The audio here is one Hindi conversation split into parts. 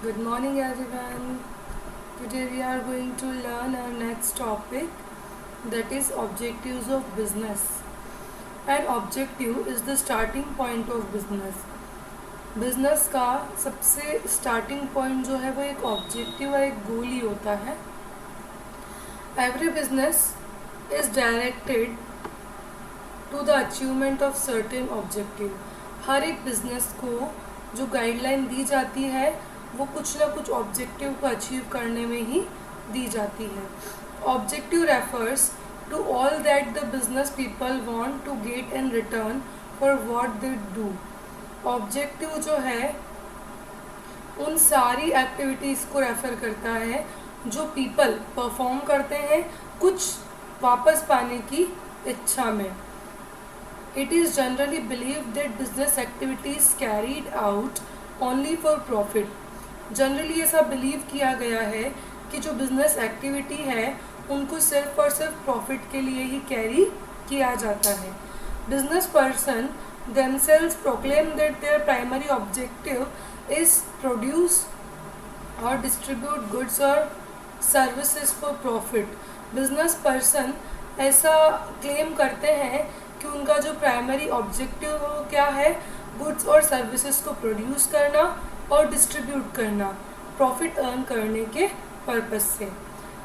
Good morning, everyone. Today we are going to learn our next topic, that is objectives of business. An objective is the starting point of business. Business का सबसे स्टार्टिंग पॉइंट जो है वो एक ऑब्जेक्टिव या एक गोल ही होता है. Every business is directed to the achievement of certain objective. हर एक बिजनेस को जो गाइडलाइन दी जाती है वो कुछ ना कुछ ऑब्जेक्टिव को अचीव करने में ही दी जाती है. Objective refers to all that the business people want to get in return for what they do. Objective जो है उन सारी एक्टिविटीज़ को रेफ़र करता है जो पीपल परफॉर्म करते हैं कुछ वापस पाने की इच्छा में. It is generally believe that business activities carried out only for profit. Generally ऐसा बिलीव किया गया है कि जो बिजनेस एक्टिविटी है उनको सिर्फ और सिर्फ प्रॉफिट के लिए ही कैरी किया जाता है. Business person themselves proclaim that their primary objective is produce or distribute goods or services for profit. Business person ऐसा क्लेम करते हैं कि उनका जो प्राइमरी ऑब्जेक्टिव क्या है, गुड्स और सर्विसेज को प्रोड्यूस करना और डिस्ट्रीब्यूट करना प्रॉफिट अर्न करने के पर्पस से.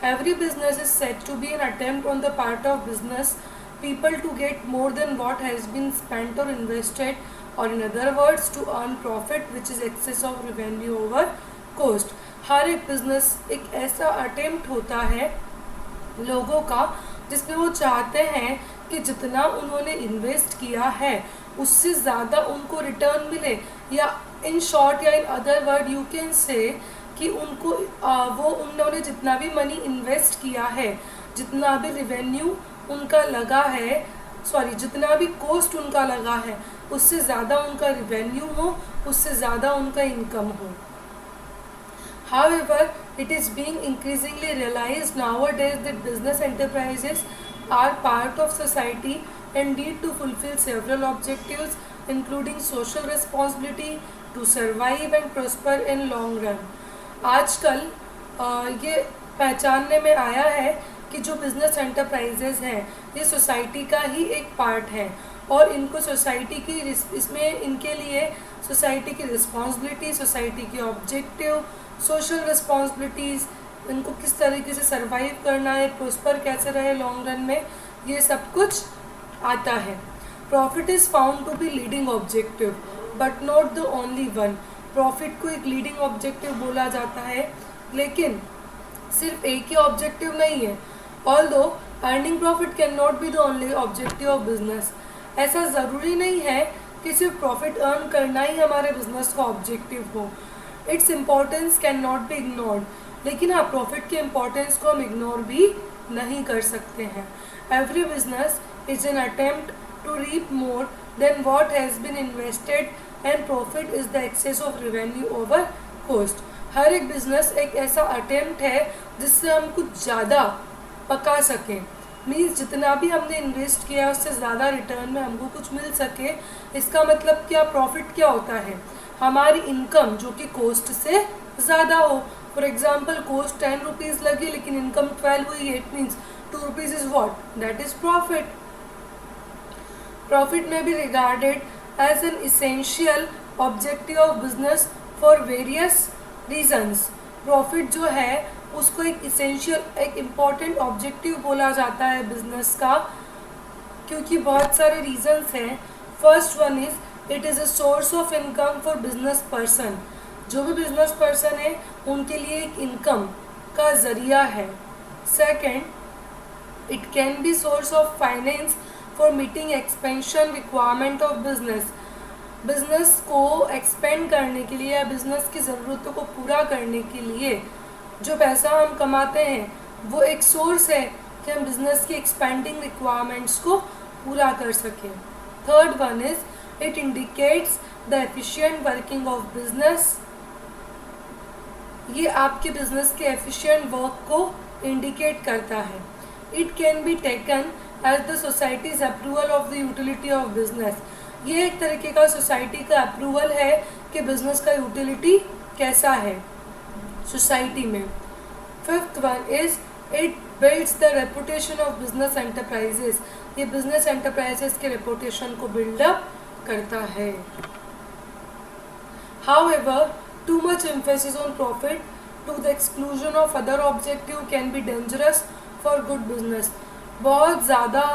Every business is said to be an attempt on the part of business people to get more than what has been spent or invested, or in other words to earn profit which is excess of revenue over cost. हर एक बिजनेस एक ऐसा अटेम्प्ट होता है लोगों का जिसमें वो चाहते हैं कि जितना उन्होंने इन्वेस्ट किया है उससे ज़्यादा उनको रिटर्न मिले, या इन शॉर्ट या in other word you can say कि उनको वो उन्होंने जितना भी मनी इन्वेस्ट किया है, जितना भी रिवेन्यू उनका लगा है, जितना भी कॉस्ट उनका लगा है उससे ज़्यादा उनका रिवेन्यू हो, उससे ज़्यादा उनका इनकम हो. However, it is being increasingly realized nowadays that business enterprises are part of society and need to fulfill several objectives including social responsibility to survive and prosper in long run. आजकल ये पहचानने में आया है कि जो बिज़नेस एंटरप्राइजेज़ हैं ये सोसाइटी का ही एक पार्ट है और इनको सोसाइटी की इसमें इनके लिए सोसाइटी की रिस्पॉन्सिबिलिटी, सोसाइटी की ऑब्जेक्टिव, सोशल रिस्पॉन्सिबिलिटीज़, इनको किस तरीके से सर्वाइव करना है, प्रोस्पर कैसे रहे लॉन्ग रन में, ये सब कुछ आता है. Profit is found to be leading objective but not the only one. Profit को एक लीडिंग ऑब्जेक्टिव बोला जाता है लेकिन सिर्फ एक ही ऑब्जेक्टिव नहीं है. Although earning profit cannot be the only objective of business. ऐसा ज़रूरी नहीं है कि सिर्फ प्रॉफिट अर्न करना ही हमारे बिजनेस का ऑब्जेक्टिव हो. Its importance can not be ignored. लेकिन हाँ, प्रॉफिट के इम्पोर्टेंस को हम इग्नोर भी नहीं कर सकते हैं. Every business is an attempt to reap more than what has been invested and profit is the excess of revenue over cost. हर एक बिजनेस एक ऐसा अटेम्प्ट है जिससे हम कुछ ज़्यादा पका सकें. मीन्स जितना भी हमने इन्वेस्ट किया उससे ज़्यादा रिटर्न में हमको कुछ मिल सके. इसका मतलब क्या, प्रॉफिट क्या होता है, हमारी इनकम जो कि कॉस्ट से ज़्यादा हो. फॉर एग्जांपल कॉस्ट 10 रुपीज़ लगी लेकिन इनकम 12 हुई, it means 2 rupees is what, that is profit. Profit में भी regarded as an essential objective of business for various reasons. Profit जो है उसको एक इसेंशियल, एक इम्पॉर्टेंट ऑब्जेक्टिव बोला जाता है बिजनेस का क्योंकि बहुत सारे रीजंस हैं. First one is it is a source of income for business person. जो भी बिजनेस पर्सन है उनके लिए एक इनकम का ज़रिया है. Second, it can be source of finance for meeting expansion requirement of business. Business को एक्सपेंड करने के लिए या बिजनेस की ज़रूरतों को पूरा करने के लिए जो पैसा हम कमाते हैं वो एक सोर्स है कि हम बिजनेस की एक्सपेंडिंग रिक्वायरमेंट्स को पूरा कर सकें. Third one is it indicates the efficient working of business. ये आपके बिजनेस के एफिशिएंट वर्क को इंडिकेट करता है. It can be taken as the society's approval of the utility of business. ये एक तरीके का सोसाइटी का अप्रूवल है कि बिजनेस का यूटिलिटी कैसा है. सोसाइटी में। Fifth one is it builds the reputation of business enterprises, ये बिजनेस एंटरप्राइजेस के रेपुटेशन को बिल्डअप करता है। However too much emphasis on profit to the exclusion of other objective can be dangerous for good business. बहुत ज़्यादा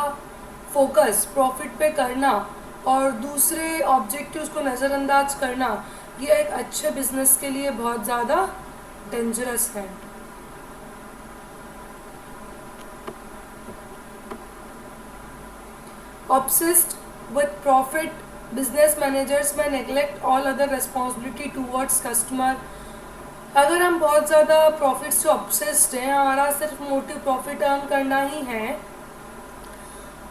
फोकस प्रॉफिट पे करना और दूसरे ऑब्जेक्टिव्स को नज़रअंदाज करना, ये एक अच्छे बिजनेस के लिए बहुत ज़्यादा डेंजरस है। Obsessed with profit, business managers may neglect all other responsibility towards customer। अगर हम बहुत ज़्यादा प्रॉफिट से ऑब्सेस्ड हैं, हमारा सिर्फ मोटिव प्रॉफिट अर्न करना ही है,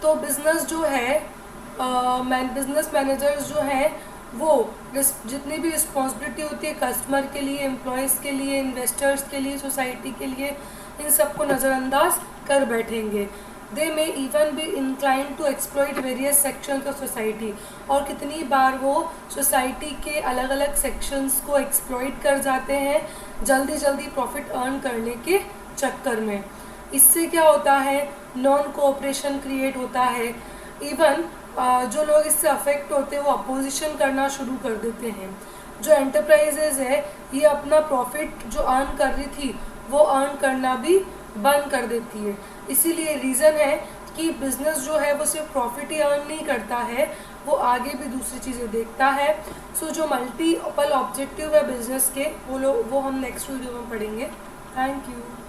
तो बिजनेस जो है बिजनेस मैनेजर्स जो हैं वो जितनी भी रिस्पॉन्सिबिलिटी होती है कस्टमर के लिए, एम्प्लॉयज़ के लिए, इन्वेस्टर्स के लिए, सोसाइटी के लिए, इन सबको नज़रअंदाज कर बैठेंगे। They may even be incline to exploit various sections of society, और कितनी बार वो सोसाइटी के अलग अलग सेक्शंस को एक्सप्लॉइट कर जाते हैं जल्दी जल्दी प्रॉफिट अर्न करने के चक्कर में। इससे क्या होता है, नॉन कोऑपरेशन क्रिएट होता है। इवन जो लोग इससे अफेक्ट होते हैं वो अपोजिशन करना शुरू कर देते हैं। जो एंटरप्राइजेज है ये अपना प्रॉफिट जो अर्न कर रही थी वो अर्न करना भी बंद कर देती है। इसीलिए रीज़न है कि बिजनेस जो है वो सिर्फ प्रॉफिट ही अर्न नहीं करता है, वो आगे भी दूसरी चीज़ें देखता है। सो जो मल्टीपल ऑब्जेक्टिव है बिजनेस के वो हम नेक्स्ट वीडियो में पढ़ेंगे। Thank you.